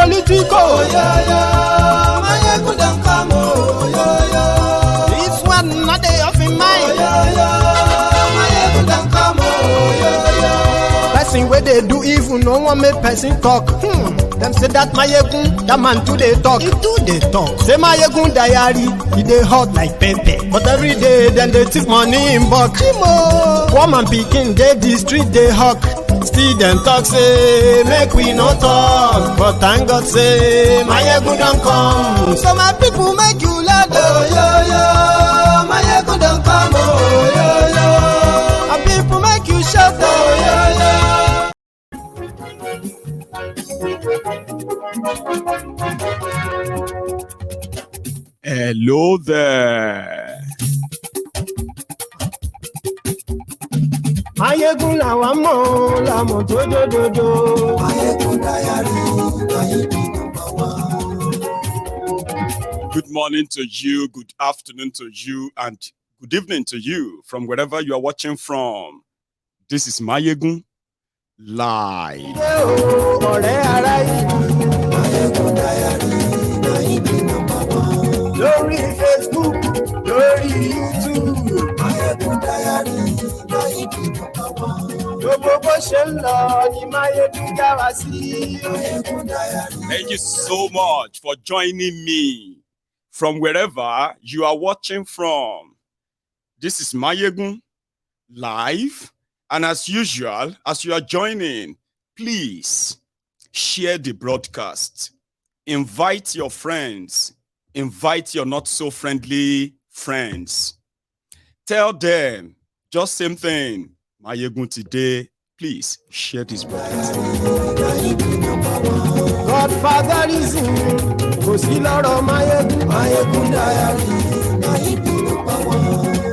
political. Mayegun don come, This one not dey off in mind. Mayegun don come, Person where they do evil, no one make person talk. Them say that Mayegun, that man too they talk. He too they talk. Say Mayegun diary, he dey hot like pepper. But every day, then they take money in bulk. Woman picking, they the street, they hawk. Still them talk, say, make we no talk. But thank God, say, Mayegun don't come. So my people make you laugh. Mayegun don come, My people make you shout. Hello there. Mayegun làwa mọ̀, làmọ̀ tó dòdòdò. Mayegun diary, Mayegun number one. Good morning to you, good afternoon to you, and good evening to you from wherever you are watching from. This is Mayegun Live. Ọ̀rẹ́ ara yìí. Mayegun diary, Mayegun number one. Lórí Facebook, lórí YouTube. Mayegun diary, Mayegun number one. Gbogbo bó ṣe ń lọ ni Mayegun dá wa sí. Mayegun diary. Thank you so much for joining me from wherever you are watching from. This is Mayegun Live. And as usual, as you are joining, please share the broadcast. Invite your friends. Invite your not so friendly friends. Tell them just same thing. Mayegun today, please share this broadcast. Godfatherism kò sí lọ́rọ̀ Mayegun. Mayegun diary, Mayegun number one.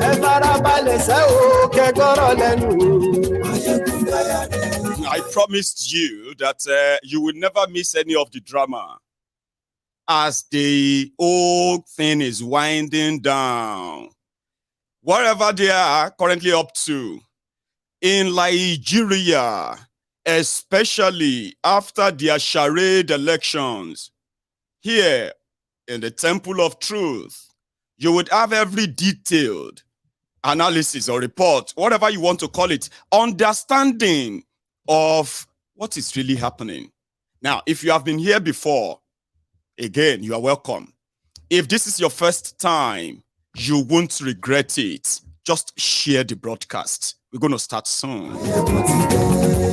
Ẹ farabalẹ̀ sẹ́ o, kẹ́gbọ́rọ̀ lẹ́nu o. Mayegun diary. I promised you that you will never miss any of the drama as the whole thing is winding down. Whatever they are currently up to in Nigeria, especially after their charade elections, here in the Temple of Truth, you would have every detailed analysis or report, whatever you want to call it, understanding of what is really happening. Now, if you have been here before, again, you are welcome. If this is your first time, you won't regret it. Just share the broadcast. We're going to start soon.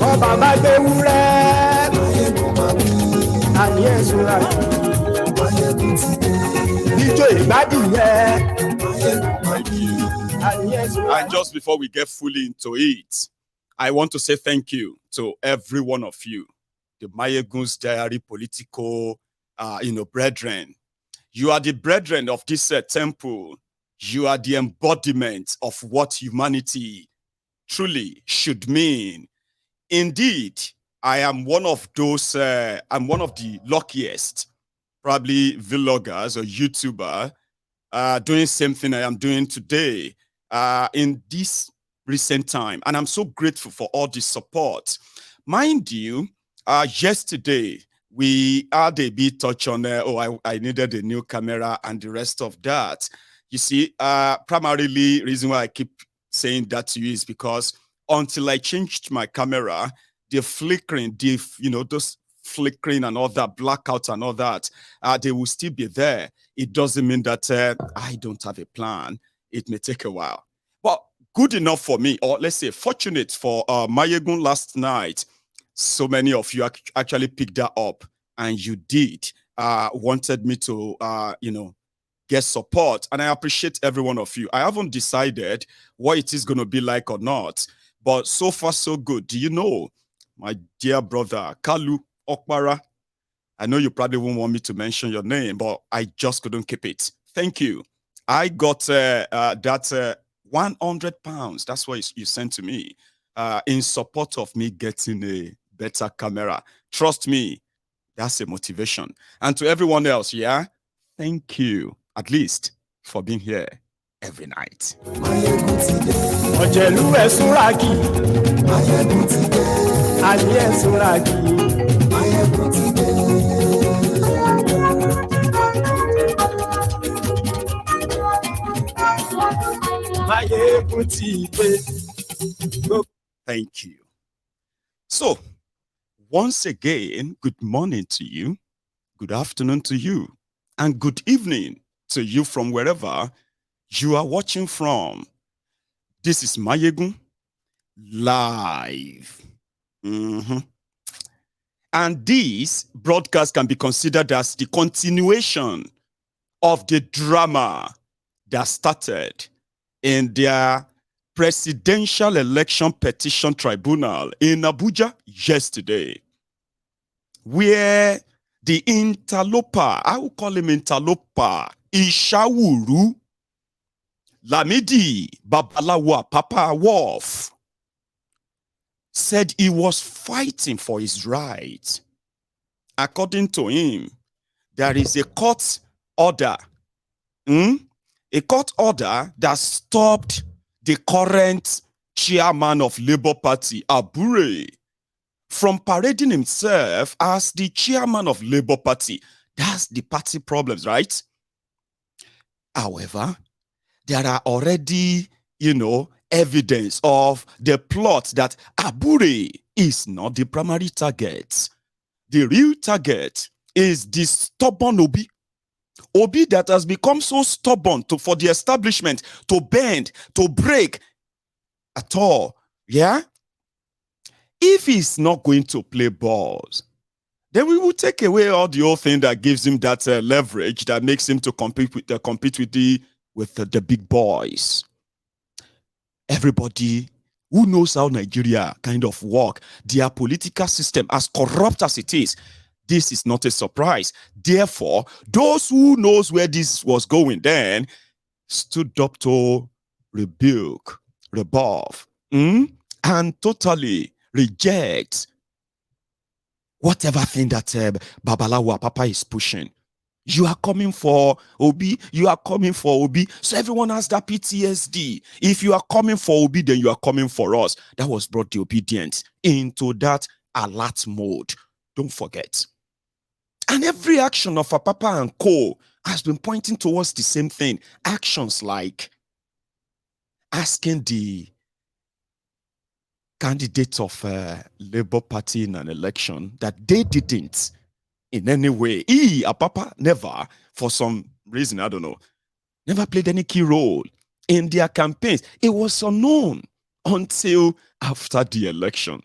Bọ́bá bá gbé wúrẹ́. Àní ẹ̀sùn rà. Ijó ìgbádìyẹ. Àní ẹ̀sùn rà. And just before we get fully into it, I want to say thank you to every one of you, the Mayegun's Diary political, brethren. You are the brethren of this temple. You are the embodiment of what humanity truly should mean. Indeed, I am one of those, I'm one of the luckiest, probably vloggers or YouTuber, doing same thing I am doing today in this recent time. And I'm so grateful for all the support. Mind you, yesterday, we had a bit touch on, I needed a new camera and the rest of that. You see, primarily reason why I keep saying that to you is because until I changed my camera, the flickering, those flickering and all that, blackout and all that, they will still be there. It doesn't mean that I don't have a plan. It may take a while. But good enough for me, or let's say fortunate for Mayegun last night, so many of you actually picked that up, and you did, wanted me to, get support, and I appreciate every one of you. I haven't decided what it is going to be like or not, but so far so good. Do you know, my dear brother, Kalu Okpara? I know you probably won't want me to mention your name, but I just couldn't keep it. Thank you. I got that 100 pounds. That's what you sent to me in support of me getting a better camera. Trust me, that's a motivation. And to everyone else, yeah, thank you, at least, for being here every night. Thank you. So, once again, good morning to you, good afternoon to you, and good evening to you from wherever you are watching from. This is Mayegun live. And this broadcast can be considered as the continuation of the drama that started in their presidential election petition tribunal in Abuja yesterday, where the interloper, I will call him interloper, Ishawuru Lamidi Babalawo Apapa Wolf, said he was fighting for his rights. According to him, there is a court order, a court order that stopped the current chairman of Labour Party, Abure, from parading himself as the chairman of Labour Party. That's the party problems, right? However, there are already, evidence of the plot that Abure is not the primary target. The real target is the stubborn Obi. Obi that has become so stubborn for the establishment to bend, to break at all. Yeah? If he's not going to play balls, then we will take away all the old thing that gives him that leverage that makes him to compete with the big boys. Everybody who knows how Nigeria kind of work, their political system, as corrupt as it is, this is not a surprise. Therefore, those who knows where this was going then stood up to rebuke, rebuff, and totally reject whatever thing that Babalawo Apapa is pushing. You are coming for Obi, you are coming for Obi. So everyone has that PTSD. If you are coming for Obi, then you are coming for us. That was brought the obedience into that alert mode. Don't forget. And every action of Apapa and co has been pointing towards the same thing. Actions like asking the candidates of Labour Party in an election that they didn't in any way. Apapa never, for some reason, I don't know, never played any key role in their campaigns. It was unknown until after the election.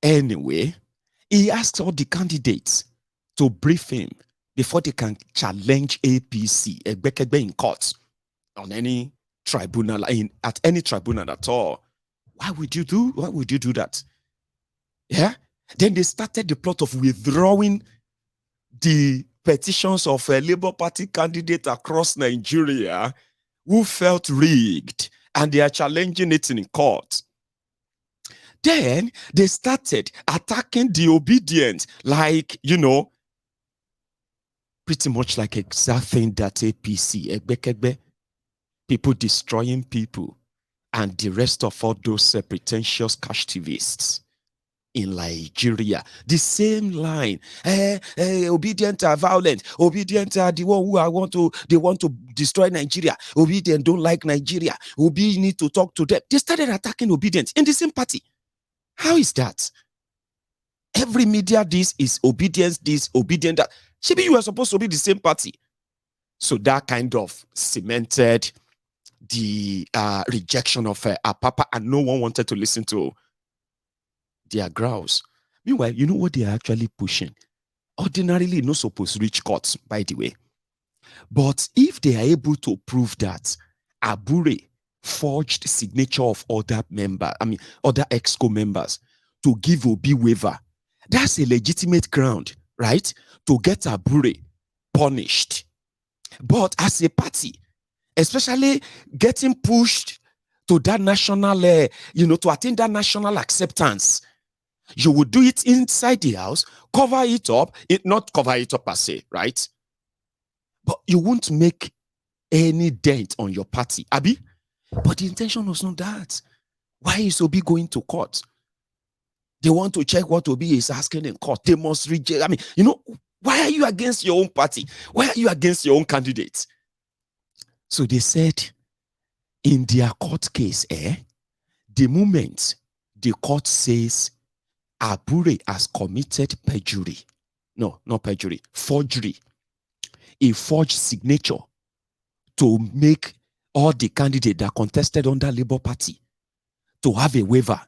Anyway, he asked all the candidates to brief him before they can challenge APC, Egbekegbe, in court on any tribunal, at any tribunal at all. Why would you do that? Yeah? Then they started the plot of withdrawing the petitions of a Labour Party candidate across Nigeria who felt rigged, and they are challenging it in court. Then they started attacking the obedient, like, pretty much like exact thing that APC, Egbekegbe, people destroying people, and the rest of all those pretentious cash activists in Nigeria. The same line. Obedient are violent. Obedient are the one who they want to destroy Nigeria. Obedient don't like Nigeria. Obi need to talk to them. They started attacking obedient in the same party. How is that? Every media this is obedience, this, obedient that. Maybe you are supposed to be the same party. So that kind of cemented the rejection of Apapa, and no one wanted to listen to their growls. Meanwhile, you know what they are actually pushing? Ordinarily, not supposed to reach courts, by the way. But if they are able to prove that Abure forged signature of other EXCO members to give Obi waiver, that's a legitimate ground, right? To get Abure punished. But as a party, especially getting pushed to that national, to attain that national acceptance, you would do it inside the house, cover it up, not cover it up per se, right? But you won't make any dent on your party, Abi. But the intention was not that. Why is Obi going to court? They want to check what Obi is asking in court. They must reject. Why are you against your own party? Why are you against your own candidates? So they said in their court case, the moment the court says Abure has committed perjury, no, not perjury, forgery, a forged signature to make all the candidates that contested under Labour Party to have a waiver.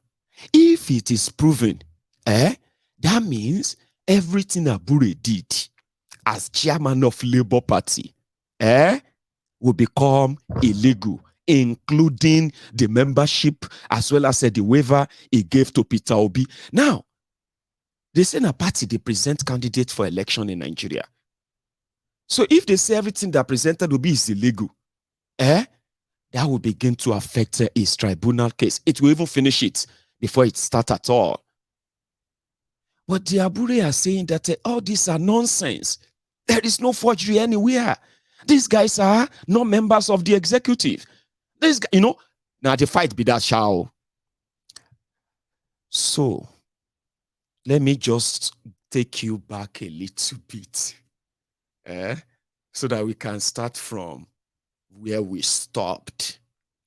If it is proven, that means everything Abure did as chairman of Labour Party, will become illegal, including the membership as well as the waiver he gave to Peter Obi. Now, they say a party, they present candidates for election in Nigeria. So if they say everything that presented Obi is illegal, that will begin to affect his tribunal case. It will even finish it before it starts at all. But the Abure are saying that all these are nonsense. There is no forgery anywhere. These guys are not members of the executive. This guy, now the fight be that shall. So let me just take you back a little bit, so that we can start from where we stopped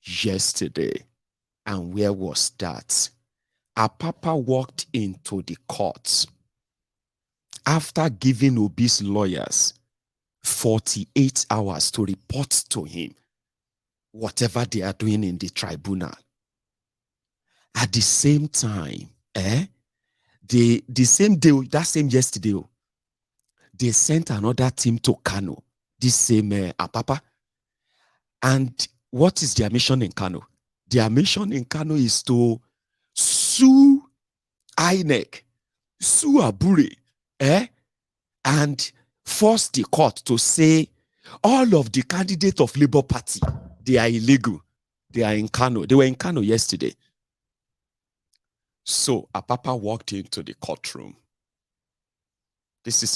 yesterday. And where was that? Apapa walked into the court after giving Obi's lawyers 48 hours to report to him whatever they are doing in the tribunal. At the same time, the same day, that same yesterday, they sent another team to Kano, this same Apapa. And what is their mission in Kano? Their mission in Kano is to sue INEC, sue Abure, and force the court to say all of the candidates of Labour Party, they are illegal. They are in Kano. They were in Kano yesterday. So Apapa walked into the courtroom. This is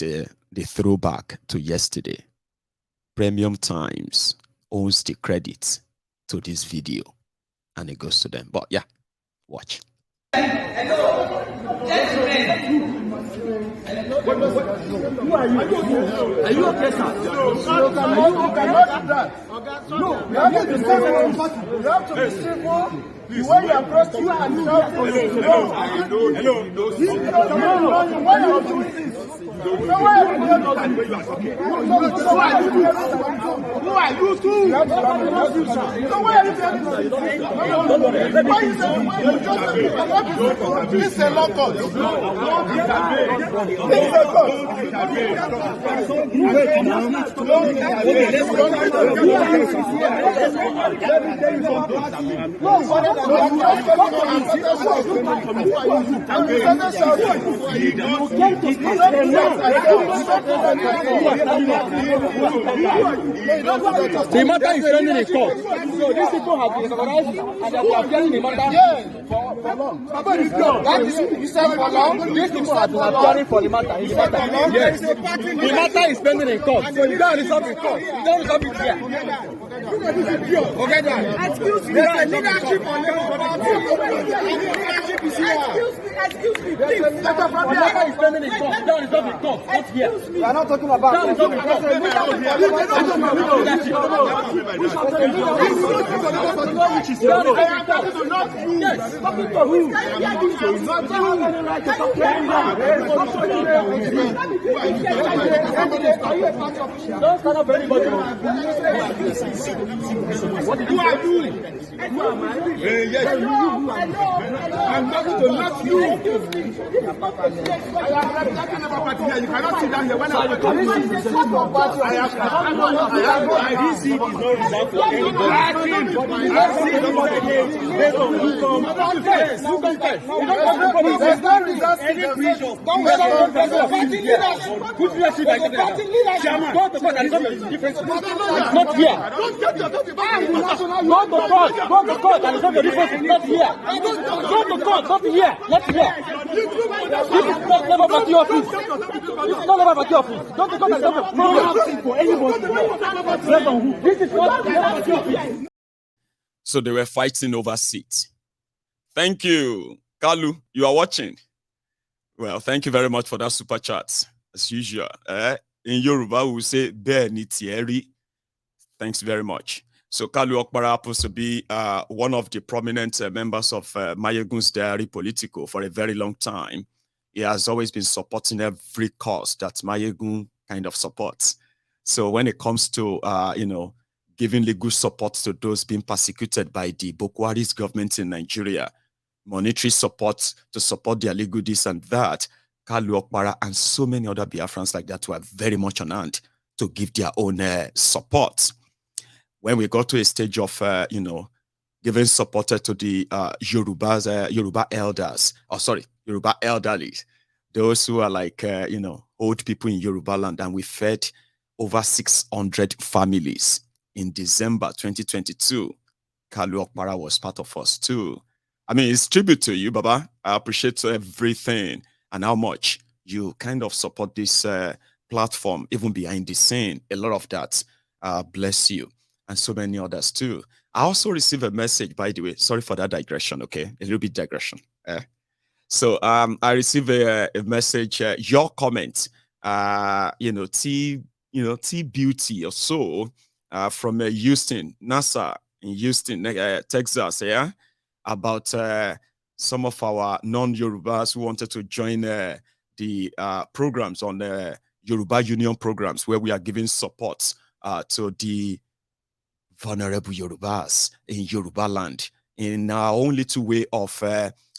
the throwback to yesterday. Premium Times owns the credit to this video, and it goes to them. But yeah, watch. Who are you? Are you okay, sir? You cannot do that. No, you have to be civil. You have to be civil. The way you approach you and shouting. No. Why are you doing this? Who are you too? Why are you this is a law court. The matter is pending in court. So these people have been organized and they are appearing the matter for long. That is, you said for long. These people have been appearing for the matter. Yes. The matter is pending in court. So you don't resolve in court. You don't resolve it here. Okay, then. Excuse me. There's a leadership on Excuse me, please. The matter is pending in court. You don't resolve in court. Not here. We are not talking about Who are you? Who am I? Yes, I'm talking to not you. I am representing our party here. You cannot sit down here when I come. I didn't see it is not reserved for anybody. Based on who comes. There's no reserved any breach of party leadership. Good leadership, I get Chairman, go to court and resolve the difference. Not here. Go to court and resolve the difference. Not here. Go to court, not here. Not here. This is not Labour Party office. This is not Labour Party office. Don't go to court and resolve the difference for anybody. This is not Labour Party office. So they were fighting over seats. Thank you. Kalu, you are watching. Well, thank you very much for that super chat. As usual. In Yoruba, we will say, Be ni tieri. Thanks very much. So Kalu Okpara happens to be one of the prominent members of Mayegun's Diary Politico for a very long time. He has always been supporting every cause that Mayegun kind of supports. So when it comes to, giving legal support to those being persecuted by the Boko Haram government in Nigeria, monetary support to support their legal this and that, Kalu Okpara and so many other Biafrans like that were very much on hand to give their own support. When we got to a stage of, giving support to the Yoruba elders, Yoruba elderly, those who are like, old people in Yoruba land, and we fed over 600 families in December 2022. Kalu Okpara was part of us too. I mean, it's tribute to you, Baba. I appreciate everything and how much you kind of support this platform, even behind the scene. A lot of that. Bless you. And so many others too. I also received a message, by the way. Sorry for that digression, okay? A little bit digression. So I received a message, your comment, T Beauty or so, from Houston, NASA in Houston, Texas, yeah, about some of our non-Yorubas who wanted to join the programs on the Yoruba Union programs, where we are giving support to the vulnerable Yorubas in Yoruba land in our own little way of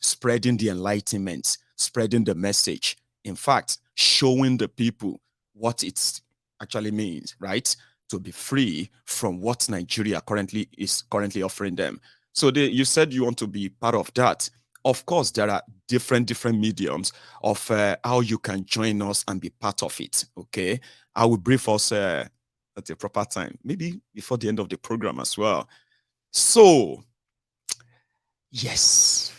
spreading the enlightenment, spreading the message. In fact, showing the people what it actually means, right? To be free from what Nigeria is currently offering them. So you said you want to be part of that. Of course, there are different mediums of how you can join us and be part of it. Okay, I will brief us at a proper time, maybe before the end of the program as well. So, yes.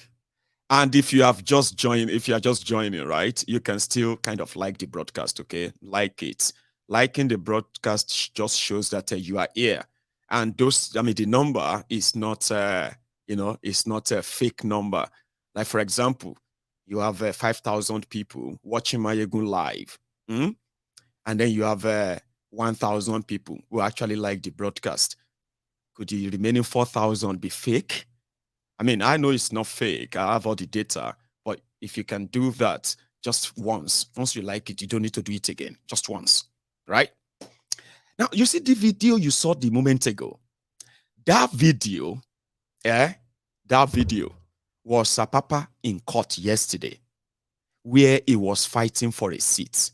And if you are just joining, right, you can still kind of like the broadcast, okay? Like it. Liking the broadcast just shows that you are here. And the number is not, it's not a fake number. Like, for example, you have 5,000 people watching Mayegun live. And then you have 1,000 people who actually like the broadcast. Could the remaining 4,000 be fake? I mean, I know it's not fake. I have all the data. But if you can do that just once you like it, you don't need to do it again. Just once, right? Now, you see the video you saw the moment ago. That video was Apapa in court yesterday, where he was fighting for a seat.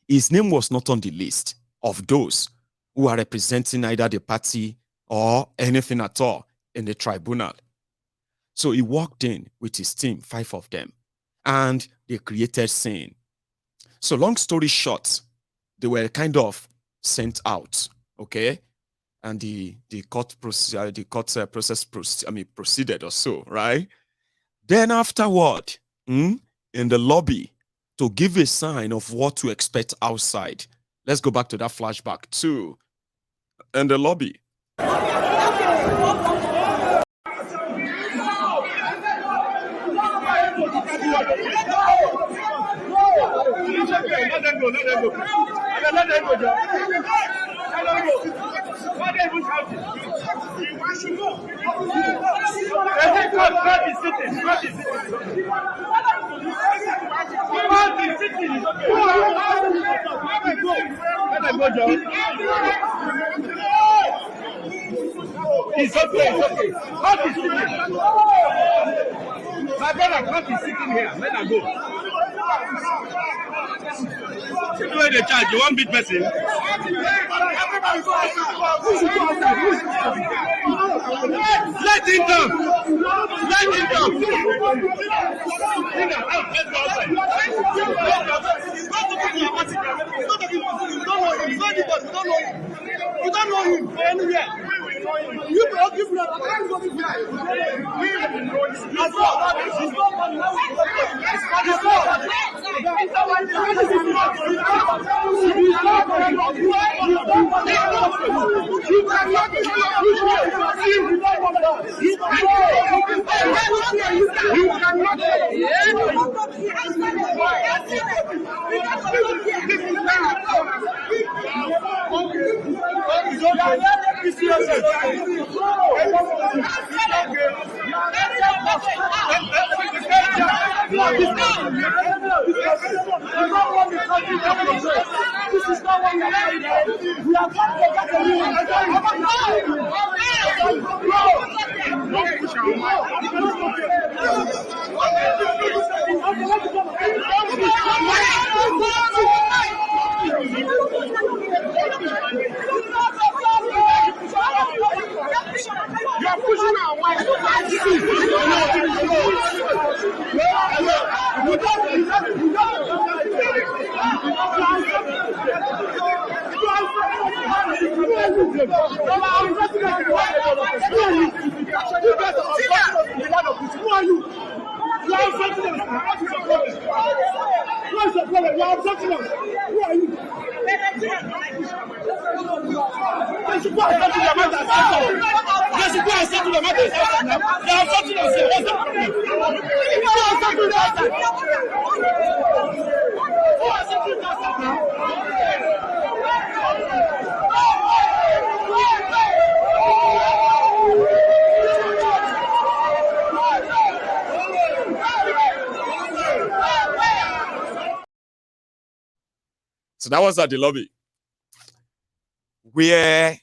His name was not on the list of those who are representing either the party or anything at all in the tribunal. So he walked in with his team, 5 of them, and they created scene. So long story short, they were kind of sent out, okay? And the court process proceeded or so, right? Then afterward, in the lobby, to give a sign of what to expect outside. Let's go back to that flashback too. In the lobby. Let them go. Let them go, John. Let them go. Why they even shouting? God is sitting. God is sitting. It's okay. Let them go, John. It's okay. God is sitting. My brother, God is sitting here. Let them go. You know the charge, you want big person? Let him talk. Let him talk. You don't know him anywhere. You don't give me a This is not what we are doing. We are trying to get a new you are pushing our way. So that was at the lobby, where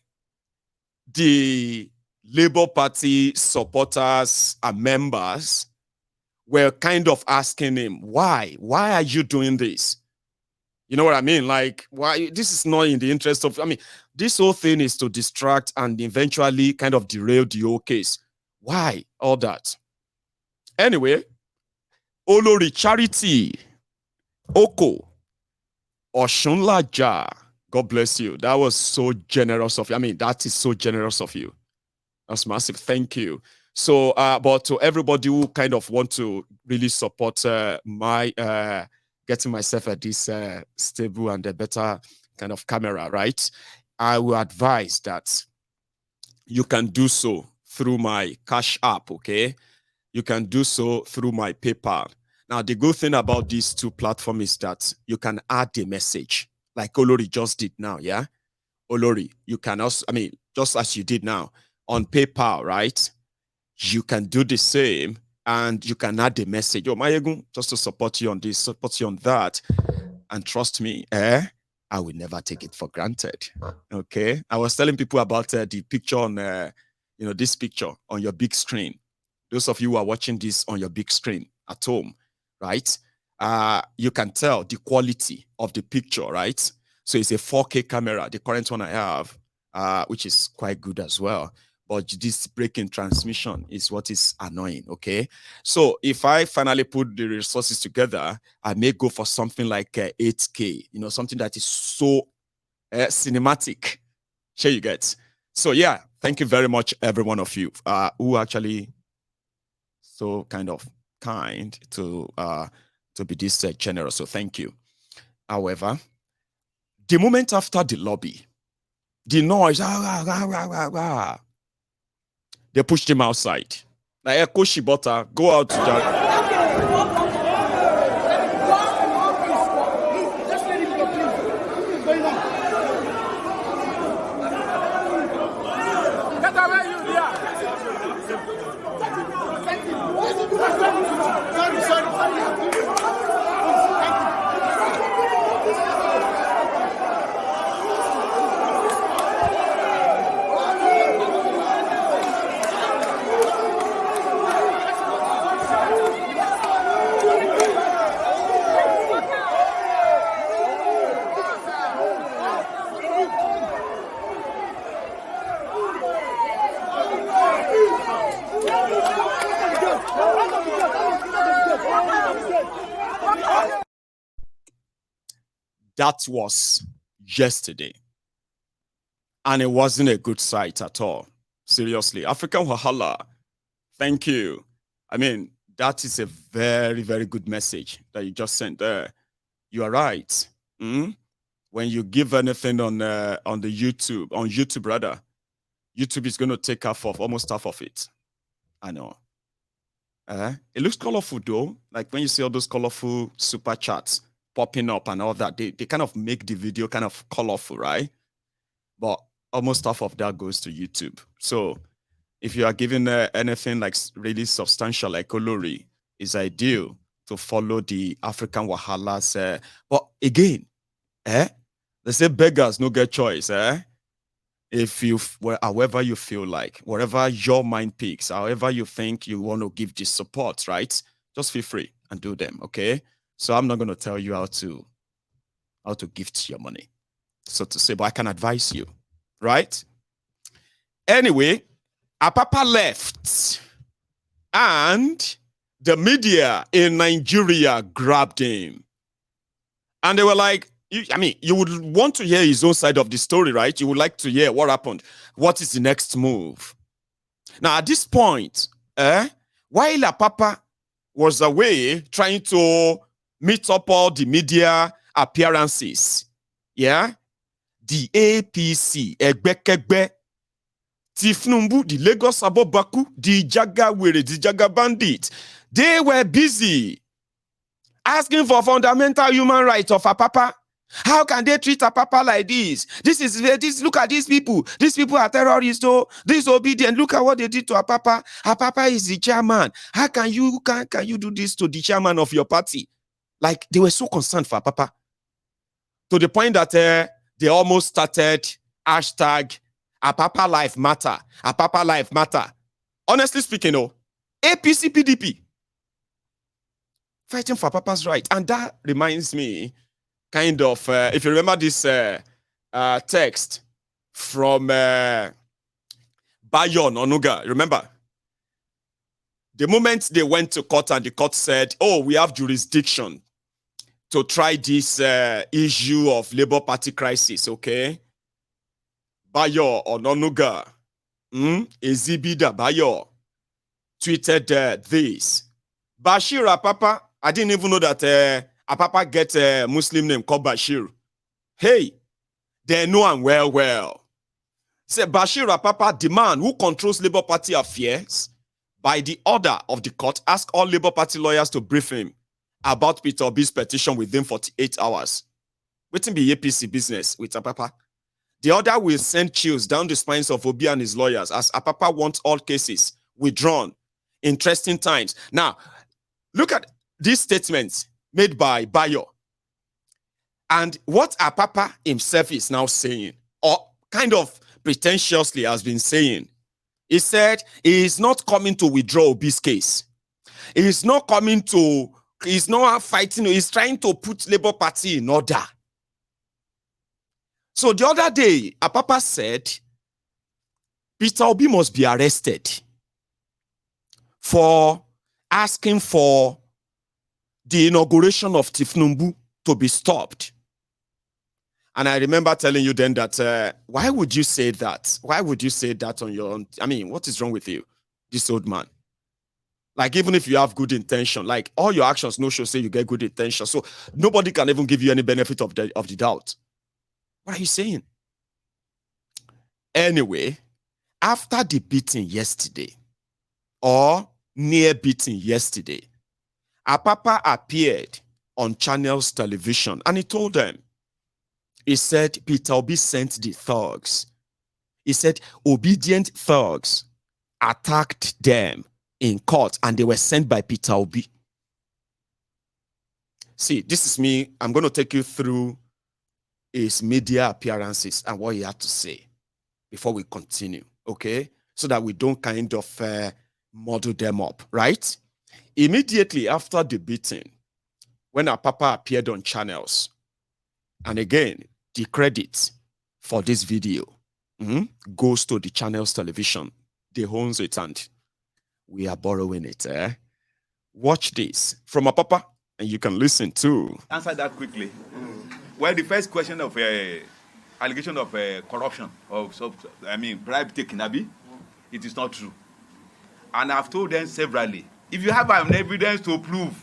the Labour Party supporters and members were kind of asking him, why are you doing this? You know what I mean? Like, why? This is not in the interest of, I mean, this whole thing is to distract and eventually kind of derail the whole case. Why all that? Anyway, Olori Charity Oko Oshunlaja, God bless you. That was so generous of you. I mean, that is so generous of you. That's massive. Thank you. So, but to everybody who kind of want to really support my getting myself at this stable and a better kind of camera, right? I will advise that you can do so through my Cash App, okay? You can do so through my PayPal. Now, the good thing about these two platforms is that you can add a message, like Olori just did now, yeah? Olori, you can also, I mean, just as you did now, on PayPal, right? You can do the same, and you can add a message. Oh, Mayegun, just to support you on this, support you on that. And trust me, I will never take it for granted, okay? I was telling people about the picture on, this picture on your big screen. Those of you who are watching this on your big screen at home, right? You can tell the quality of the picture, right? So it's a 4K camera, the current one I have, which is quite good as well. But this breaking transmission is what is annoying, okay? So if I finally put the resources together, I may go for something like 8K, something that is so cinematic. Sure you get. So yeah, thank you very much, every one of you who actually so kind to be this generous. So thank you. However, the moment after the lobby, the noise, they pushed him outside. Like, Koshibota, go out to that. That was yesterday. And it wasn't a good sight at all. Seriously. African Wahala, thank you. I mean, that is a very, very good message that you just sent there. You are right. When you give anything on the YouTube rather, YouTube is going to take almost half of it. I know. It looks colorful though. Like when you see all those colorful super chats popping up and all that, they kind of make the video kind of colorful, right? But almost half of that goes to YouTube. So if you are given anything like really substantial like Olori, it's ideal to follow the African Wahalas. But again, they say beggars no get choice. If you, however you feel like, whatever your mind picks, however you think you want to give this support, right? Just feel free and do them, okay? So I'm not going to tell you how to gift your money, so to say, but I can advise you, right? Anyway, Apapa left, and the media in Nigeria grabbed him, and they were like, you would want to hear his own side of the story, right? You would like to hear what happened. What is the next move? Now, at this point, while Apapa was away trying to meet up all the media appearances, the APC, Egbekegbe, Tifnumbu, the Lagos Abobaku, the Jagawere, the Jaga Bandit, they were busy asking for fundamental human rights of Apapa. How can they treat Apapa like this? Look at these people. These people are terrorists, so disobedient. Look at what they did to Apapa. Apapa is the chairman. How can you do this to the chairman of your party? Like, they were so concerned for Apapa, to the point that they almost started hashtag Apapa Life Matter. Apapa Life Matter. Honestly speaking, APC PDP fighting for Apapa's right. And that reminds me kind of, if you remember this text from Bayon Onuga, remember? The moment they went to court and the court said, oh, we have jurisdiction to try this issue of Labour Party crisis, okay? Bayo Ononuga, Ezibida Bayo, tweeted this. Bashir Apapa, I didn't even know that Apapa gets a Muslim name called Bashir. Hey, they know him well. Say Bashir Apapa, the man who controls Labour Party affairs, by the order of the court, ask all Labour Party lawyers to brief him about Peter Obi's petition within 48 hours. Waiting be APC business with Apapa. The order will send chills down the spines of Obi and his lawyers as Apapa wants all cases withdrawn. Interesting times. Now, look at these statements made by Bayo and what Apapa himself is now saying, or kind of pretentiously has been saying. He said he is not coming to withdraw Obi's case. He's not fighting, he's trying to put Labour Party in order. So the other day, Apapa said Peter Obi must be arrested for asking for the inauguration of Tifnumbu to be stopped. And I remember telling you then that, why would you say that? Why would you say that on your own? I mean, what is wrong with you, this old man? Like, even if you have good intention, like all your actions no show say you get good intention. So nobody can even give you any benefit of the doubt. What are you saying? Anyway, after the beating yesterday, or near beating yesterday, Apapa appeared on Channel's television and he told them, he said Peter Obi sent the thugs. He said obedient thugs attacked them in court and they were sent by Peter Obi. See, this is me. I'm going to take you through his media appearances and what he had to say before we continue, okay? So that we don't kind of muddle them up, right? Immediately after the beating, when Apapa appeared on Channels, and again, the credit for this video goes to the Channels television. They own it and we are borrowing it. Watch this from Apapa and you can listen too. Answer that quickly. Well, the first question of allegation of corruption, bribe taking, it is not true. And I've told them severally, if you have an evidence to prove,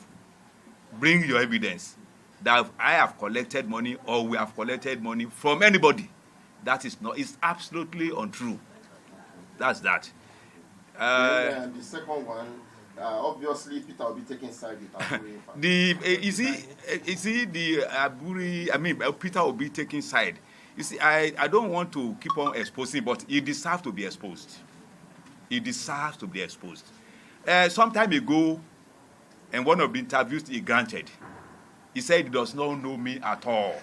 bring your evidence that I have collected money or we have collected money from anybody. That is not, it's absolutely untrue. That's that. The second one, obviously Peter will be taking side with Aburi. Peter will be taking side. You see, I don't want to keep on exposing, but he deserves to be exposed. He deserves to be exposed. Some time ago, in one of the interviews he granted, he said he does not know me at all.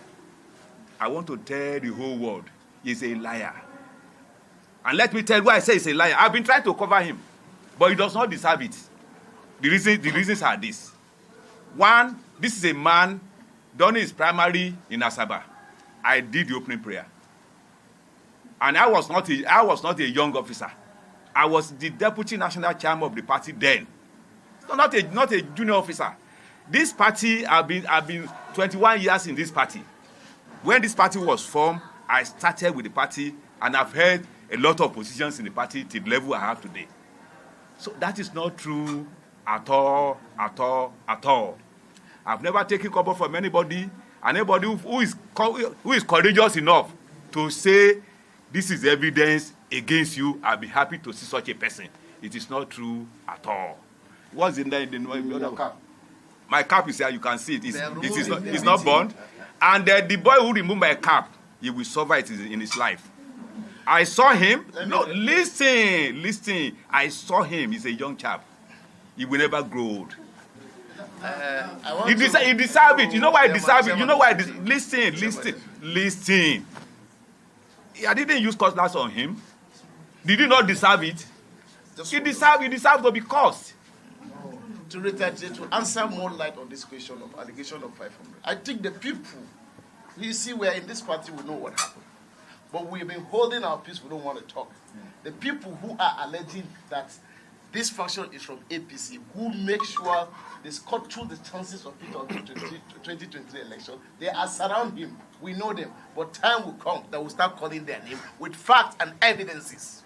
I want to tell the whole world, he's a liar. And let me tell you why I say he's a liar. I've been trying to cover him, but he does not deserve it. The reasons are this. One, this is a man done his primary in Asaba. I did the opening prayer. And I was not a young officer. I was the deputy national chairman of the party then. So not a junior officer. This party, I've been 21 years in this party. When this party was formed, I started with the party, and I've held a lot of positions in the party to the level I have today. So that is not true at all. I've never taken cover from anybody, and anybody who is courageous enough to say this is evidence against you, I'll be happy to see such a person. It is not true at all. What's in there? Your cap. My cap is here. You can see it. It's not burned. And the boy who removed my cap, he will suffer it in his life. I saw him. No, listen. I saw him. He's a young chap. He will never grow old. He deserves it. You know why he deserves it? You know why? Listen. I didn't use cutlass on him. Did he not deserve it? He deserves to be cursed. To answer more light on this question of allegation of 500, I think the people, you see, we're in this party, we know what happened. But we've been holding our peace, we don't want to talk. The people who are alleging that this faction is from APC, who make sure they cut through the chances of it on the 2023 election, they are surrounding him. We know them. But time will come that we'll start calling their name with facts and evidences.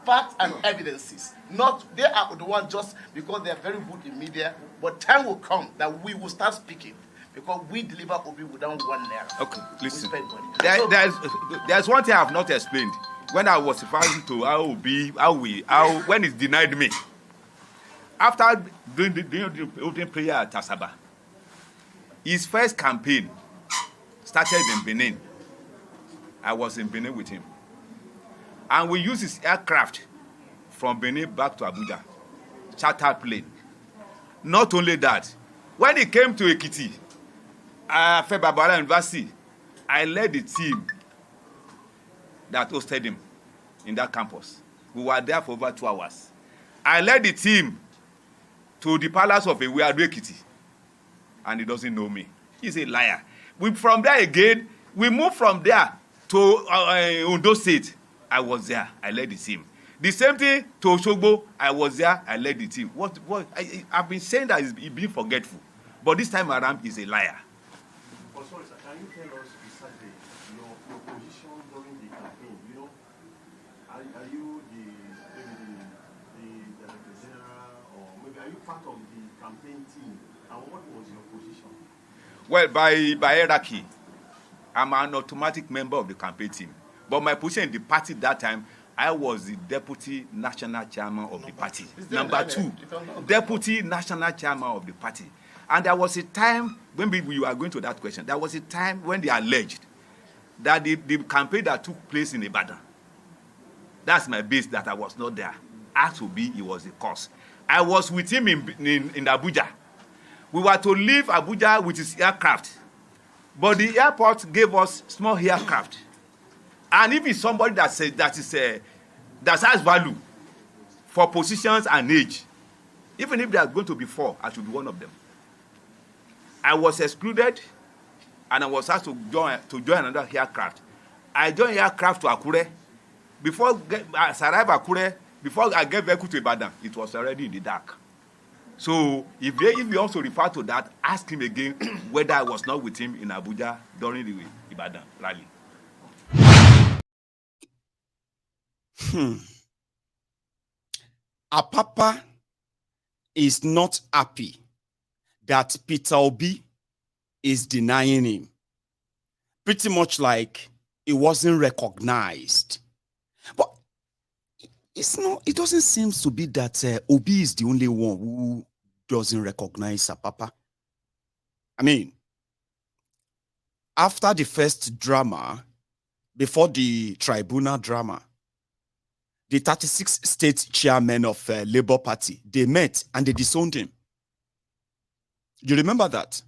Facts and evidences. Not they are the one just because they are very good in media, but time will come that we will start speaking because we deliver Obi without one naira. Okay, listen. There's one thing I have not explained. When I was referring to how when it's denied me. After doing the opening prayer at Asaba, his first campaign started in Benin. I was in Benin with him. And we used his aircraft from Benin back to Abuja, charter plane. Not only that, when he came to Ekiti, Febabara University, I led the team that hosted him in that campus. We were there for over 2 hours. I led the team to the palace of Eweadu Ekiti, and he doesn't know me. He's a liar. From there again, we moved from there to Ondo State. I was there. I led the team. The same thing to Osogbo. I was there. I led the team. I've been saying that he's being forgetful, but this time around, he's a liar. Oh, sorry, sir. Can you tell us exactly your position during the campaign? You know, are you the director general, or maybe are you part of the campaign team? And what was your position? Well, by hierarchy, I'm an automatic member of the campaign team. But my position in the party that time, I was the deputy national chairman of the party. Number 2, deputy national chairman of the party. And there was a time, when we were going to that question, there was a time when they alleged that the campaign that took place in Ibadan, that's my base, that I was not there. Had to be, it was the cause. I was with him in Abuja. We were to leave Abuja with his aircraft. But the airport gave us small aircraft. And if it's somebody that has value for positions and age, even if there are going to be 4, I should be one of them. I was excluded, and I was asked to join another aircraft. I joined aircraft to Akure. Before I arrived at Akure, before I get vehicle to Ibadan, it was already in the dark. So if you also refer to that, ask him again whether I was not with him in Abuja during the Ibadan rally. Apapa is not happy that Peter Obi is denying him. Pretty much like it wasn't recognized. But it doesn't seem to be that Obi is the only one who doesn't recognize Apapa. I mean, after the first drama, before the tribunal drama, the 36 state chairmen of Labour Party, they met and they disowned him. You remember that?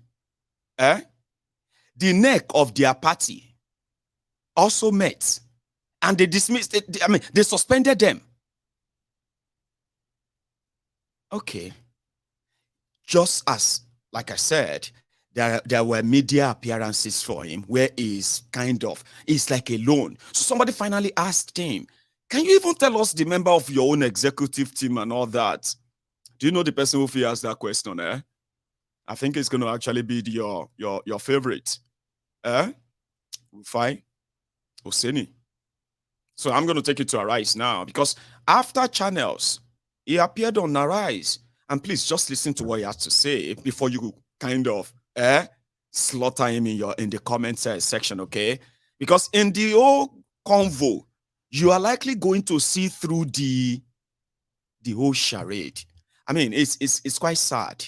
The neck of their party also met and they dismissed it. They suspended them. Okay. Just as, like I said, there were media appearances for him where it's like a loan. So somebody finally asked him, can you even tell us the member of your own executive team and all that? Do you know the person who asked that question? I think it's going to actually be your favorite. Rufai Oseni. So I'm going to take it to Arise now, because after Channels, he appeared on Arise. And please just listen to what he has to say before you slaughter him in the comments section, okay? Because in the whole convo, you are likely going to see through the whole charade. I mean, it's quite sad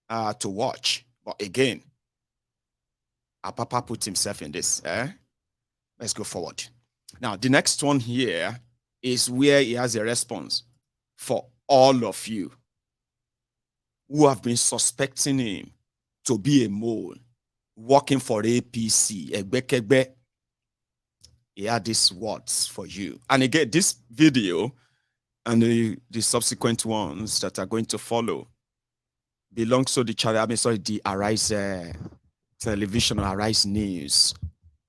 to watch. But again, Apapa put himself in this. Let's go forward. Now, the next one here is where he has a response for all of you who have been suspecting him to be a mole, working for APC, Egbekegbe. He had these words for you. And again, this video and the subsequent ones that are going to follow belongs to the Arise television or Arise News.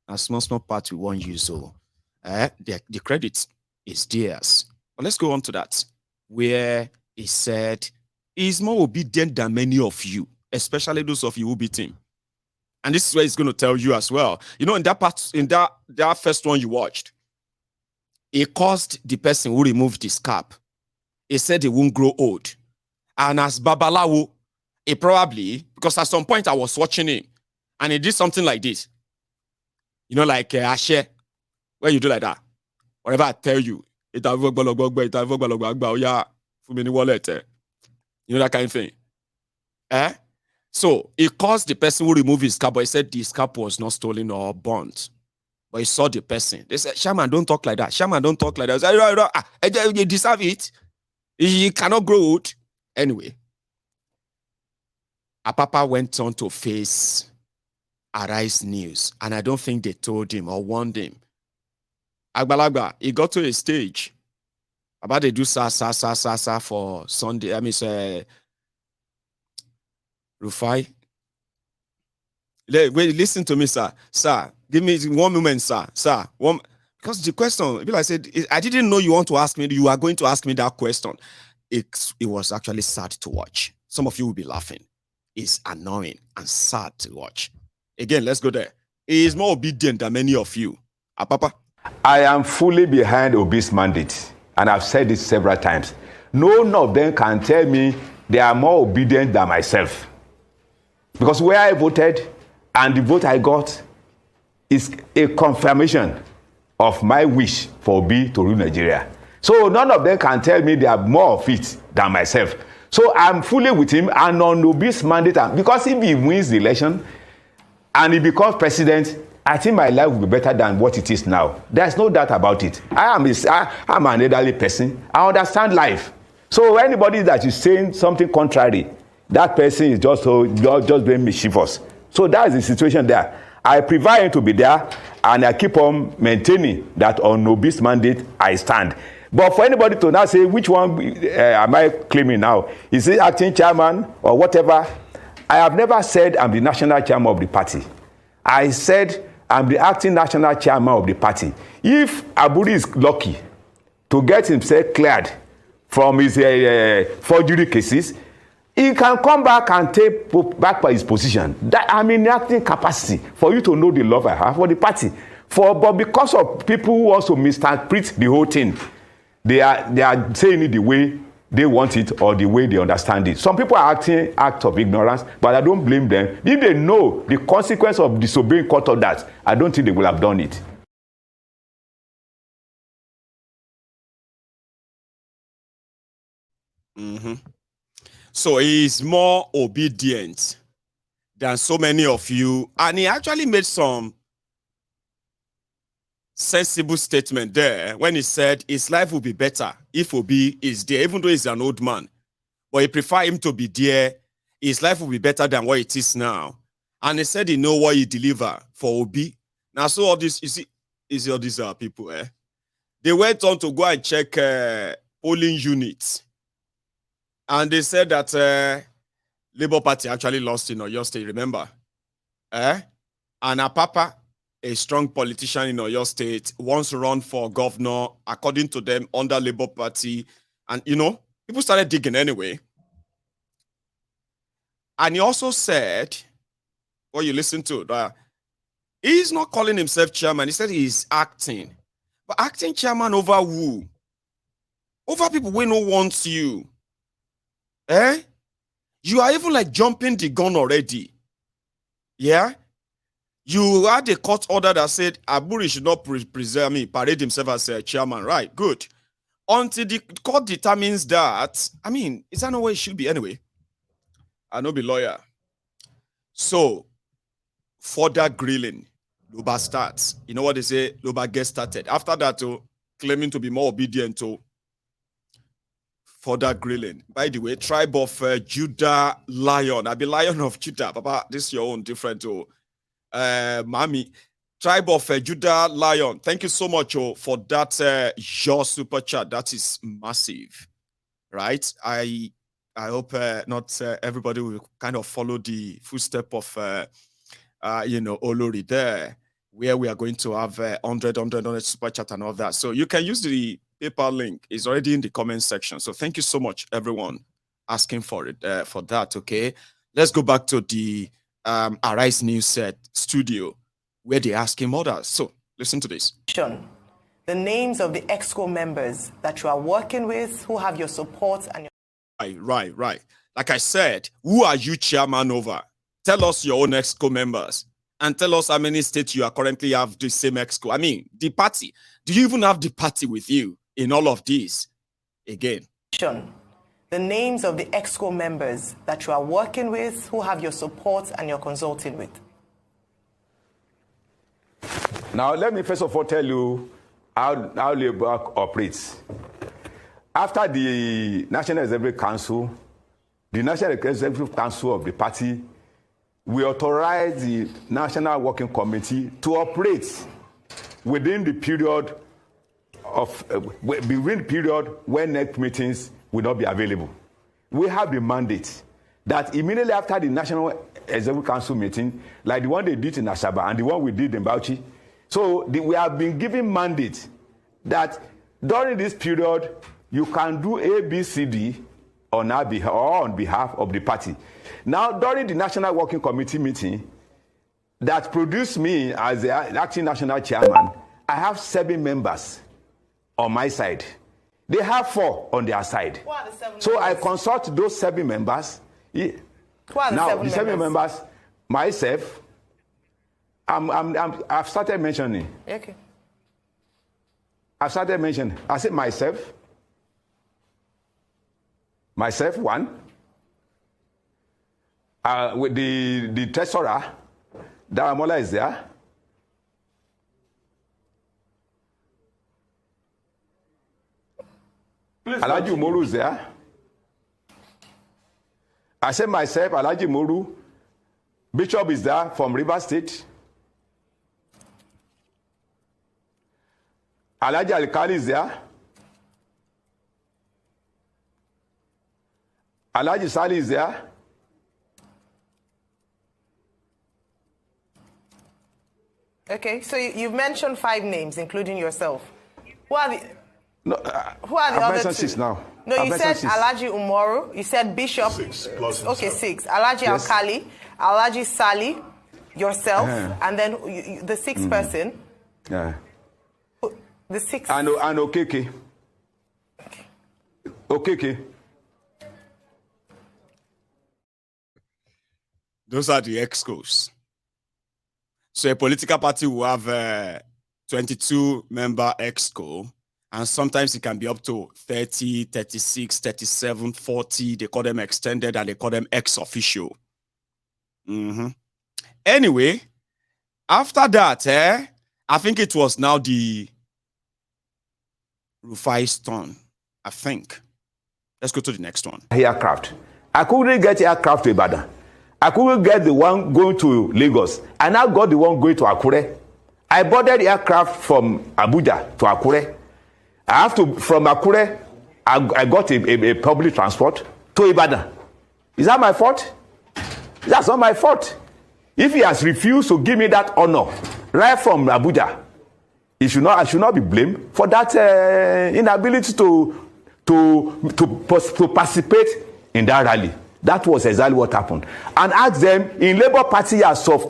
A small part we won't use. So the credit is theirs. But let's go on to that, where he said he's more obedient than many of you, especially those of you who beat him. And this is where he's going to tell you as well. You know, in that first one you watched, he caused the person who removed his cap. He said he won't grow old. And as Babalawo, he probably, because at some point I was watching him, and he did something like this. You know, like Ashe, where you do like that. Whatever I tell you, you know, that kind of thing. So he caused the person who removed his cap, but he said this cap was not stolen or burnt. But he saw the person. They said, Shaman, don't talk like that. Shaman, don't talk like that. I said, you deserve it. He cannot grow old. Anyway, Apapa went on to face Arise News, and I don't think they told him or warned him. Agbalagba, he got to a stage about they do sa for Sunday. I mean, Rufai. Wait, listen to me, sir. Sir, give me 1 moment, sir. Sir, because the question, I said, I didn't know you want to ask me. You are going to ask me that question. It was actually sad to watch. Some of you will be laughing. It's annoying and sad to watch. Again, let's go there. He is more obedient than many of you. Apapa. I am fully behind Obi's mandate, and I've said this several times. None of them can tell me they are more obedient than myself. Because where I voted and the vote I got is a confirmation of my wish for Obi to rule Nigeria. So none of them can tell me they are more of it than myself. So I'm fully with him and on Obi's mandate. Because if he wins the election and he becomes president, I think my life will be better than what it is now. There's no doubt about it. I'm an elderly person. I understand life. So anybody that is saying something contrary, that person is just being mischievous. So that's the situation there. I prefer him to be there, and I keep on maintaining that on Obi's mandate I stand. But for anybody to now say which one am I claiming now, is it acting chairman or whatever? I have never said I'm the national chairman of the party. I said I'm the acting national chairman of the party. If Aburi is lucky to get himself cleared from his forgery cases, he can come back and take back his position. That I'm in acting capacity for you to know the love I have for the party. But because of people who also misinterpret the whole thing, they are saying it the way they want it or the way they understand it. Some people are acting act of ignorance, but I don't blame them. If they know the consequence of disobeying court orders, I don't think they will have done it. So he is more obedient than so many of you, and he actually made some sensible statement there when he said his life will be better if Obi is there, even though he's an old man. But he prefer him to be there. His life will be better than what it is now. And he said he know what he deliver for Obi. Now, so all this, you see all these people, they went on to go and check polling units. And they said that Labour Party actually lost in Oyo State, remember? And Apapa, a strong politician in Oyo State, wants to run for governor, according to them, under Labour Party. And, people started digging anyway. And he also said, what you listen to, that he's not calling himself chairman. He said he's acting. But acting chairman over who? Over people who no wants you. You are even like jumping the gun already. Yeah? You had a court order that said Aburi should not parade himself as a chairman. Right, good. Until the court determines that, is that not what it should be anyway? I know be lawyer. So, further grilling, Loba starts. You know what they say? Loba gets started. After that, claiming to be more obedient to further grilling. By the way, tribe of Judah Lion. I be Lion of Judah. Papa, this is your own different. Mami. Tribe of Judah Lion. Thank you so much for that your super chat. That is massive. Right? I hope not everybody will kind of follow the footstep of Olori there, where we are going to have 100 super chat and all that. So you can use the PayPal link. It's already in the comment section. So thank you so much, everyone, asking for it for that. Okay, let's go back to the Arise News studio where they ask him others. So listen to this. The names of the EXCO members that you are working with, who have your support and your Right. Like I said, who are you chairman over? Tell us your own EXCO members and tell us how many states you are currently have the same EXCO. The party. Do you even have the party with you in all of this? Again. The names of the EXCO members that you are working with, who have your support and you're consulting with. Now, let me first of all tell you how Labour operates. After the National Executive Council, the National Executive Council of the party, we authorize the National Working Committee to operate within the period when next meetings will not be available. We have the mandate that immediately after the National Executive Council meeting, like the one they did in Asaba and the one we did in Bauchi, we have been given mandate that during this period, you can do A, B, C, D on our behalf or on behalf of the party. Now, during the National Working Committee meeting that produced me as the acting national chairman, I have 7 members on my side. They have 4 on their side. Who are the 7 so members? I consult those 7 members. Who are the 7 members? Myself, I've started mentioning. Okay. I've started mentioning. I said myself, 1. With the treasurer, Daramola is there. Alhaji Umoru is there. I said myself, Alhaji Umoru. Bishop is there from River State. Alhaji Alkali is there. Alhaji Sali is there. Okay, so you've mentioned 5 names, including yourself. Who are the who are the other 2? 6 now. No, you said Alhaji Umoru. You said Bishop. 6 plus okay, himself. 6. Alhaji Alkali, Alhaji Sali, yourself, and then the 6th person. Yeah. The 6th. And Okeke. Okay. Those are the EXCOs. So a political party will have 22-member EXCO, and sometimes it can be up to 30, 36, 37, 40. They call them extended and they call them ex-officio. Anyway, after that, I think it was now the Rufai's turn, I think. Let's go to the next one. Aircraft. I couldn't get aircraft to Ibadan. I couldn't get the one going to Lagos. I now got the one going to Akure. I boarded aircraft from Abuja to Akure. I have to, from Akure, I got a public transport to Ibadan. Is that my fault? That's not my fault. If he has refused to give me that honor right from Abuja, I should not be blamed for that inability to participate in that rally. That was exactly what happened. And ask them, in Labour Party as of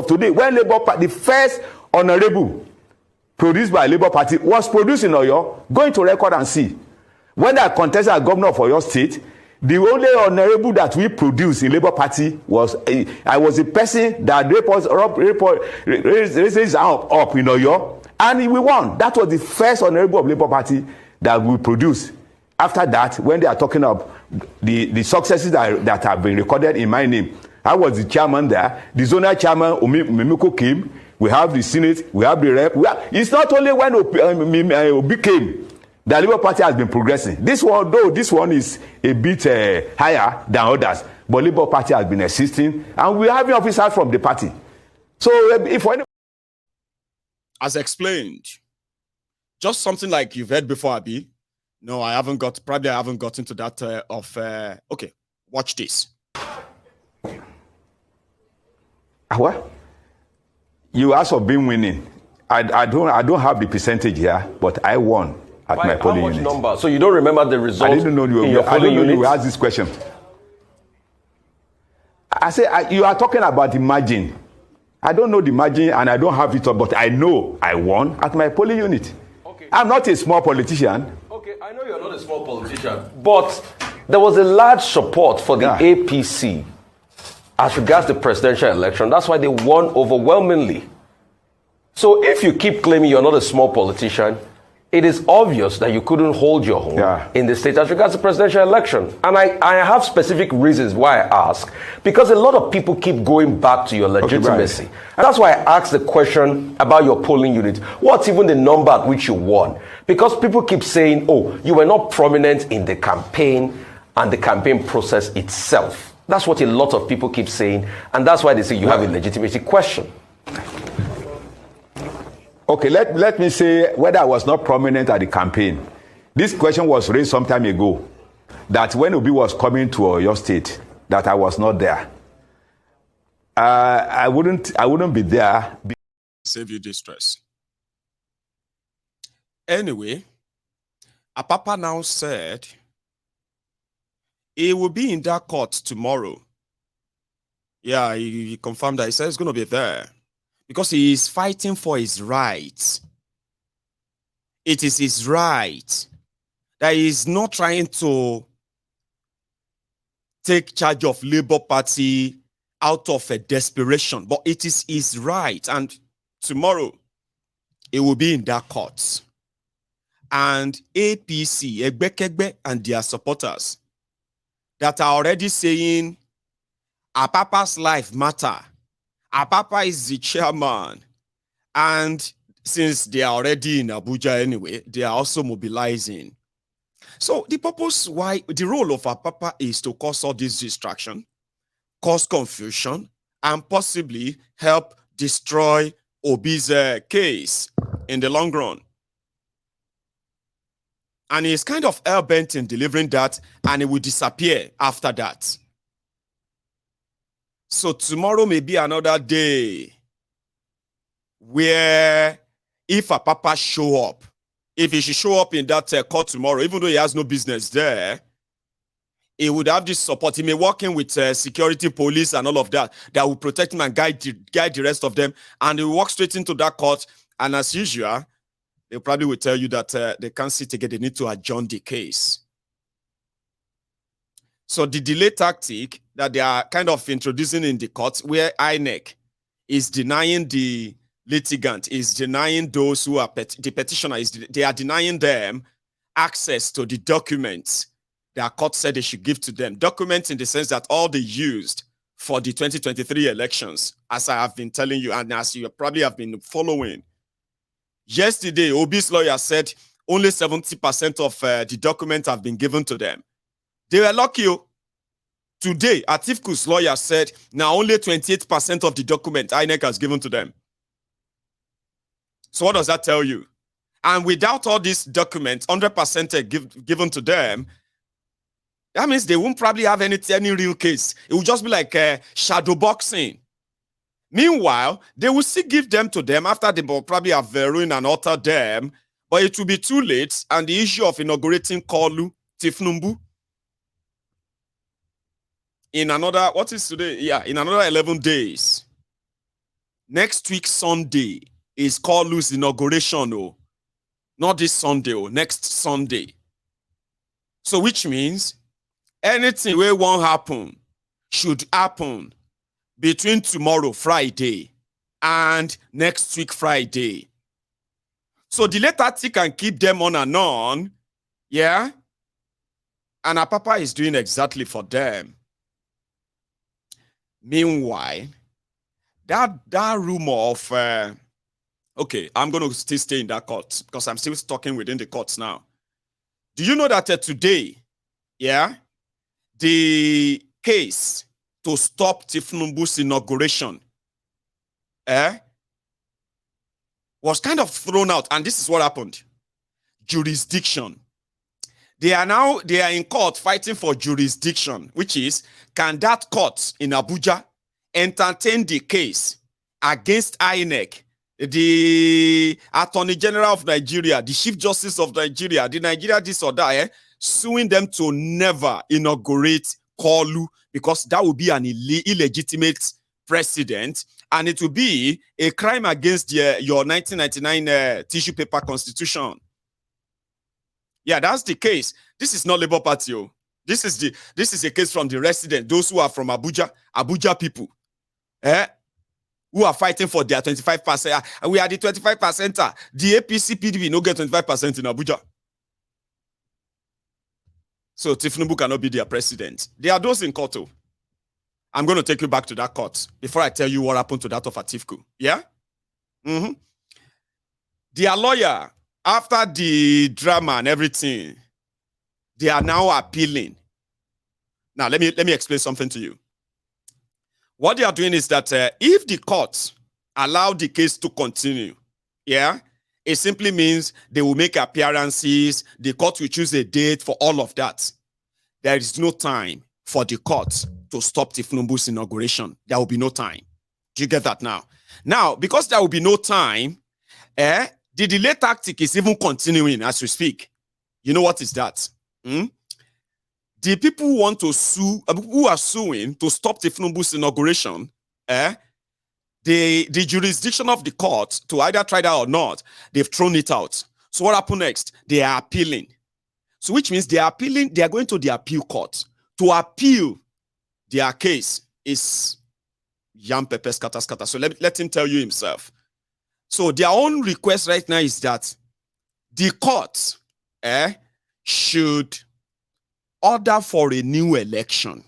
today, when Labour Party, the first honorable produced by Labour Party was produced in Oyo, going to record and see. When I contested as governor of Oyo State, the only honorable that we produced in Labour Party was, I was a person that raised up in Oyo, and we won. That was the first honorable of Labour Party that we produced. After that, when they are talking of the successes that have been recorded in my name, I was the chairman there. The zonal chairman, Mimiko, came. We have the Senate. We have the rep. It's not only when Obi came, the Labour Party has been progressing. This one, though, this one is a bit higher than others, but Labour Party has been existing, and we are having officers from the party. So, if any, as explained, just something like you've heard before, Abi. No, I haven't got. Probably I haven't got into that. Okay, watch this. What? You asked for being winning. I don't have the percentage here, but I won at my polling unit. Number? So you don't remember the results? I didn't know you asked this question. I say you are talking about the margin. I don't know the margin, and I don't have it, but I know I won at my polling unit. Okay. I'm not a small politician. Okay, I know you're not a small politician, but there was a large support for the APC as regards the presidential election. That's why they won overwhelmingly. So if you keep claiming you're not a small politician, it is obvious that you couldn't hold your own in the state as regards the presidential election. And I have specific reasons why I ask, because a lot of people keep going back to your legitimacy. Okay, right. And that's why I asked the question about your polling unit. What's even the number at which you won? Because people keep saying, oh, you were not prominent in the campaign and the campaign process itself. That's what a lot of people keep saying, and that's why they say you have a legitimacy question. Okay, let me say whether I was not prominent at the campaign. This question was raised some time ago, that when Obi was coming to your state, that I was not there. I wouldn't be there. Save you distress. Anyway, Apapa now said he will be in that court tomorrow. Yeah, he confirmed that. He said he's going to be there because he is fighting for his rights. It is his right that he is not trying to take charge of Labour Party out of a desperation, but it is his right. And tomorrow, he will be in that court. And APC, Egbekegbe, and their supporters that are already saying Apapa's life matter. Apapa is the chairman. And since they are already in Abuja anyway, they are also mobilizing. So the purpose why the role of Apapa is to cause all this distraction, cause confusion, and possibly help destroy Obi's case in the long run. And he's kind of hell-bent in delivering that, and it will disappear after that. So tomorrow may be another day where if Apapa show up, if he should show up in that court tomorrow, even though he has no business there, he would have this support. He may walk in with security, police, and all of that will protect him and guide the rest of them. And he will walk straight into that court. And as usual, they probably will tell you that they can't sit again. They need to adjourn the case. So the delay tactic that they are kind of introducing in the court, where INEC is denying the litigant, is denying those who are the petitioner, they are denying them access to the documents that court said they should give to them. Documents in the sense that all they used for the 2023 elections, as I have been telling you, and as you probably have been following Yesterday, Obi's lawyer said only 70% of the documents have been given to them. They were lucky. Today, Atifku's lawyer said now only 28% of the document INEC has given to them. So what does that tell you? And without all these documents, 100% given to them, that means they won't probably have any real case. It will just be like shadow boxing. Meanwhile, they will still give them to them after they will probably have ruined and altered them, but it will be too late. And the issue of inaugurating Kolu, Tifnumbu, in another, what is today? Yeah, in another 11 days. Next week, Sunday, is Kolu's inauguration. Oh, not this Sunday, oh, next Sunday. So which means anything where won't happen should happen between tomorrow, Friday, and next week, Friday. So the later thing can keep them on and on, yeah? And Apapa is doing exactly for them. Meanwhile, that rumor of, okay, I'm going to still stay in that court because I'm still talking within the courts now. Do you know that today, yeah, the case to stop Tifnumbu's inauguration was kind of thrown out, and this is what happened. Jurisdiction. They are in court fighting for jurisdiction, which is, can that court in Abuja entertain the case against INEC, the Attorney General of Nigeria, the Chief Justice of Nigeria, the Nigeria this or that, suing them to never inaugurate Kolu, because that would be an illegitimate precedent, and it will be a crime against your 1999 tissue paper constitution. Yeah, that's the case. This is not Labour Party. Oh. This is a case from the residents, those who are from Abuja people, who are fighting for their 25%. We are the 25%. The APC PDP no get 25% in Abuja. So Tifnumbu cannot be their president. There are those in court. Oh. I'm going to take you back to that court before I tell you what happened to that of Atifku. Yeah? Their lawyer, after the drama and everything, they are now appealing. Now, let me explain something to you. What they are doing is that if the court allow the case to continue, yeah, it simply means they will make appearances, the court will choose a date for all of that. There is no time for the court to stop Tifnumbu's inauguration. There will be no time. Do you get that now? Now, because there will be no time, the delay tactic is even continuing as we speak. You know what is that? The people who want to sue, who are suing to stop Tifnumbu's inauguration, the jurisdiction of the court to either try that or not, they've thrown it out. So what happened next? They are appealing. So which means they are appealing, they are going to the appeal court. To appeal their case is Yam Pepe Scatter Scatter. So let him tell you himself. So their own request right now is that the court should order for a new election.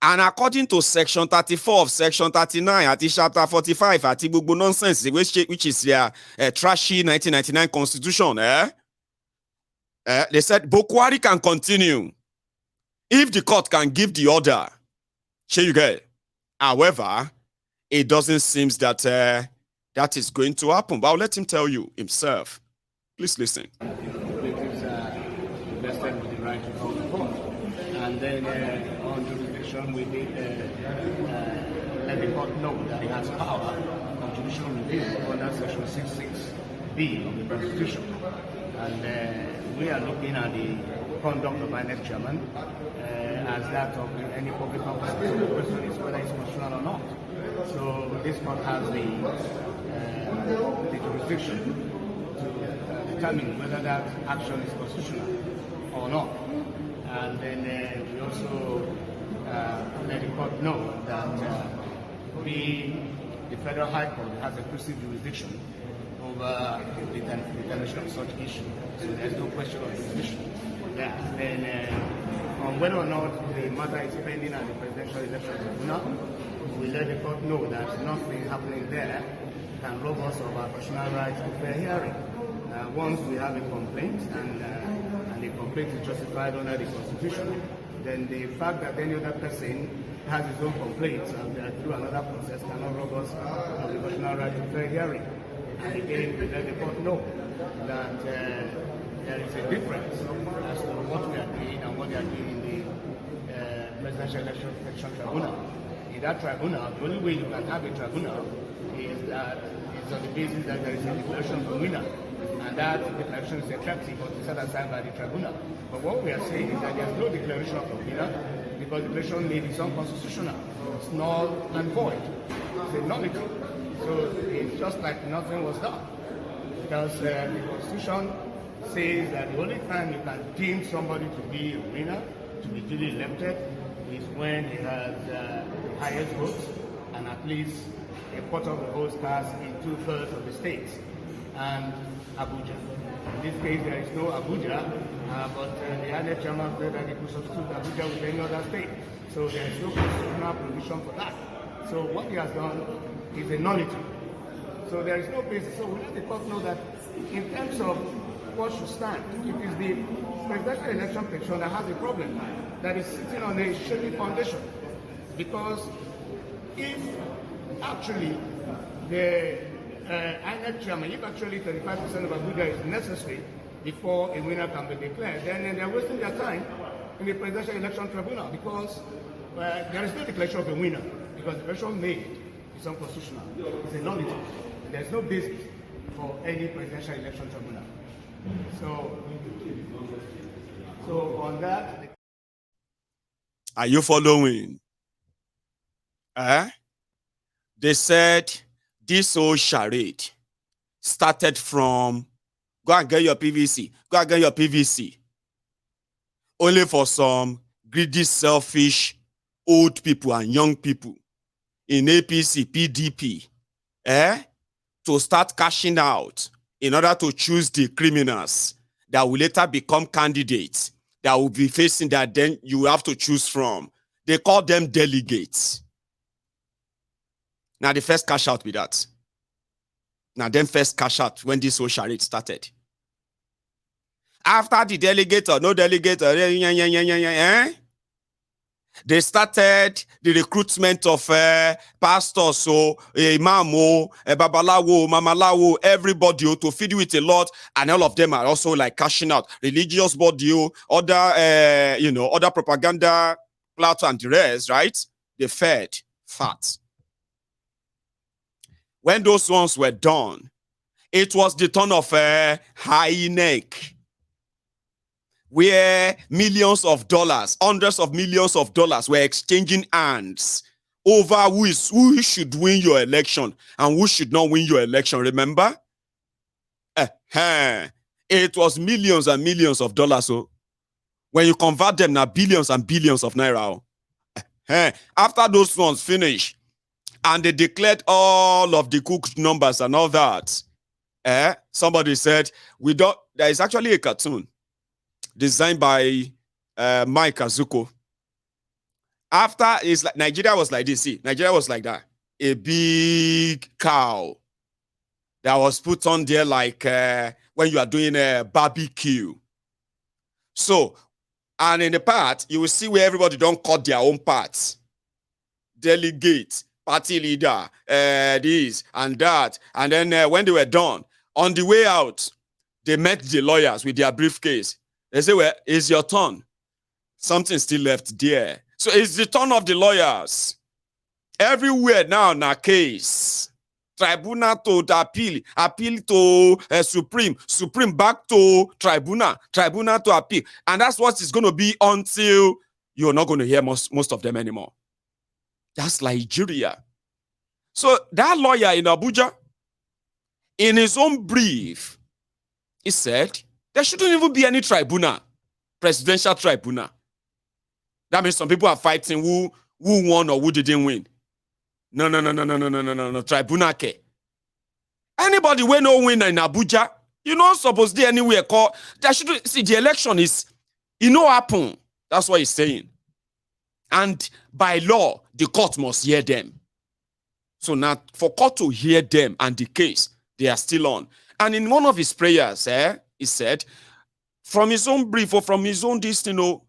And according to section 34 of section 39, at chapter 45, at Igbo nonsense, which is their trashy 1999 constitution, they said Bokwari can continue if the court can give the order. Here you go. However, it doesn't seem that that is going to happen. But I'll let him tell you himself. Please listen. Vested with the right to come to court. And then on jurisdiction, we did let the court know that it has power on judicial review under section 66B of the Constitution. And we are looking at the conduct of INEC chairman as that of any public officer. So the question is whether it's constitutional or not. So this court has the jurisdiction to determine whether that action is constitutional or not. And then we also let the court know that the Federal High Court has exclusive jurisdiction over the determination of such issue. So there's no question of jurisdiction for that. Then on whether or not the matter is pending at the Presidential Election Tribunal, we let the court know that nothing happening there can rob us of our constitutional right to fair hearing. Once we have a complaint and the complaint is justified under the Constitution, then the fact that any other person has his own complaints and through another process cannot rob us of the constitutional right to fair hearing. And again, we let the court know that there is a difference as to what we are doing and what they are doing in the Presidential Election Tribunal. In that tribunal, the only way you can have a tribunal is that it's on the basis that there is a declaration of the winner, and that declaration is effective or set aside by the tribunal. But what we are saying is that there's no declaration of the winner because the declaration made is unconstitutional. It's null and void. It's a nullity. So it's just like nothing was done. Because the Constitution says that the only time you can deem somebody to be a winner, to be duly elected, is when he has the highest votes and at least a quarter of the votes cast in 2/3 of the states and Abuja. In this case, there is no Abuja, but the other chairman said that he could substitute Abuja with any other state. So there is no constitutional provision for that. So what he has done is a nullity. So there is no basis. So we let the court know that in terms of what should stand, it is the presidential election petition that has a problem, that is sitting on a shaky foundation. Because if actually the INEC chairman, if actually 35% of Abuja is necessary before a winner can be declared, then they're wasting their time in the presidential election tribunal because there is no declaration of a winner because the declaration made is unconstitutional. It's a nullity. There's no basis for any presidential election tribunal. So on that. Are you following? They said this whole charade started from go and get your PVC, go and get your PVC. Only for some greedy, selfish, old people and young people in APC, PDP, to start cashing out in order to choose the criminals that will later become candidates that will be facing that then you have to choose from. They call them delegates. Now the first cash out with that. Now them first cash out when this whole charade started. After the delegate or no delegate, they started the recruitment of pastors, so imam, babalawo, mamalawo, everybody to feed you with a lot, and all of them are also like cashing out. Religious body, other propaganda platform and the rest, right? They fed fat. When those ones were done, it was the turn of high neck, where millions of dollars, hundreds of millions of dollars were exchanging hands over who should win your election and who should not win your election. Remember? It was millions and millions of dollars. So when you convert them now, billions and billions of naira. After those ones finish, and they declared all of the cooked numbers and all that, somebody said, there is actually a cartoon designed by Mike Azuko. After it's like Nigeria was like this. See, Nigeria was like that. A big cow that was put on there like when you are doing a barbecue. So, and in the part, you will see where everybody don't cut their own parts. Delegate, party leader, this and that. And then when they were done, on the way out, they met the lawyers with their briefcase. They say, well, it's your turn. Something still left there. So it's the turn of the lawyers. Everywhere now in a case. Tribunal to appeal, appeal to Supreme, Supreme back to Tribunal, Tribunal to appeal. And that's what it's going to be until you're not going to hear most of them anymore. That's Nigeria. So that lawyer in Abuja, in his own brief, he said, there shouldn't even be any tribunal, presidential tribunal. That means some people are fighting who won or who didn't win. No, tribunal ke. Anybody when no win in Abuja, you not supposed to anywhere call. There should see the election is, happen. That's what he's saying. And by law, the court must hear them. So now for court to hear them and the case, they are still on. And in one of his prayers, he said, from his own brief or from his own destiny,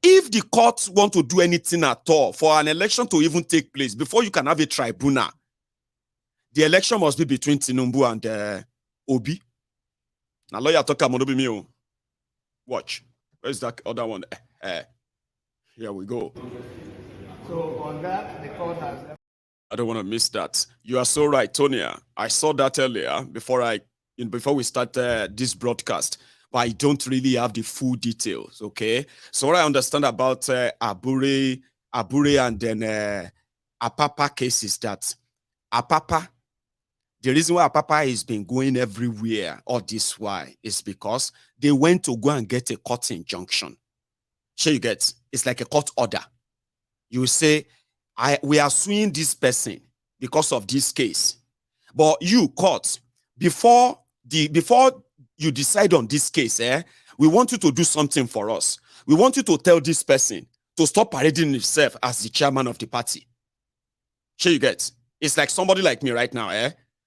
if the courts want to do anything at all for an election to even take place, before you can have a tribunal, the election must be between Tinubu and Obi. Now, lawyer talk about me. Watch. Where's that other one? Here we go. So on that, the court has... I don't want to miss that. You are so right, Tonya. I saw that earlier before we start this broadcast, but I don't really have the full details. Okay, so what I understand about Abure and then Apapa case is that Apapa, the reason why Apapa has been going everywhere all this while is because they went to go and get a court injunction. Sure, you get? It's like a court order. You say, we are suing this person because of this case. But you, court, before you decide on this case, we want you to do something for us. We want you to tell this person to stop parading himself as the chairman of the party. Sure, you get? It's like somebody like me right now,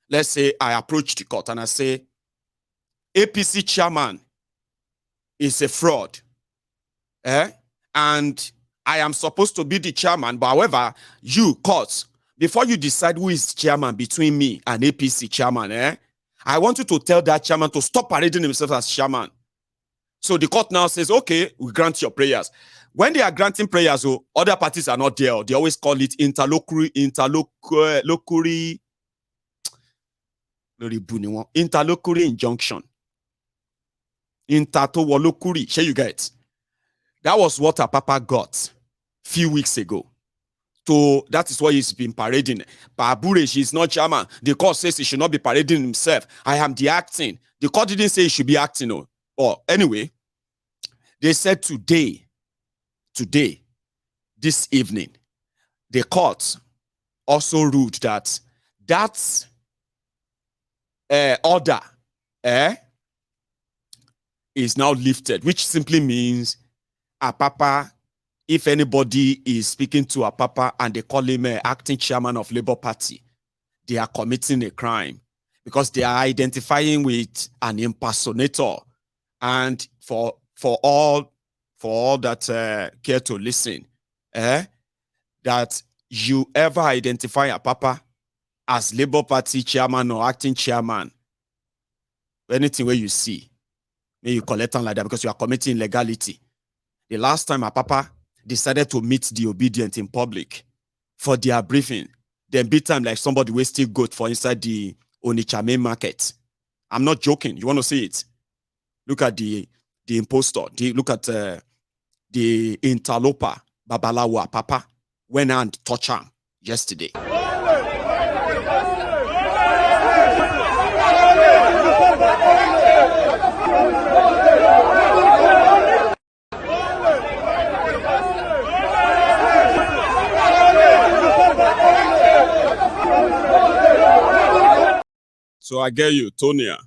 Let's say I approach the court and I say, APC chairman is a fraud. And I am supposed to be the chairman, but however, you, court, before you decide who is chairman between me and APC chairman, I want you to tell that chairman to stop parading himself as chairman. So the court now says, okay, we grant your prayers. When they are granting prayers, other parties are not there. They always call it interlocutory injunction. Intertowolokuri. Share you get. That was what Apapa got few weeks ago. So that is why he's been parading. But Abure, she's not chairman. The court says he should not be parading himself. I am the acting. The court didn't say he should be acting. Or anyway, they said today, this evening, the court also ruled that order is now lifted, which simply means Apapa, if anybody is speaking to Apapa and they call him acting chairman of Labour Party, they are committing a crime because they are identifying with an impersonator. And for all that care to listen, that you ever identify Apapa as Labour Party chairman or acting chairman, anything where you see, may you collect on like that because you are committing illegality. The last time Apapa decided to meet the obedient in public for their briefing, then beat time like somebody wasting goat for inside the Onitsha main market. I'm not joking. You want to see it? Look at the impostor. Look at the interloper, Babalawo Apapa, went and touched him yesterday. So I get you, Tonya.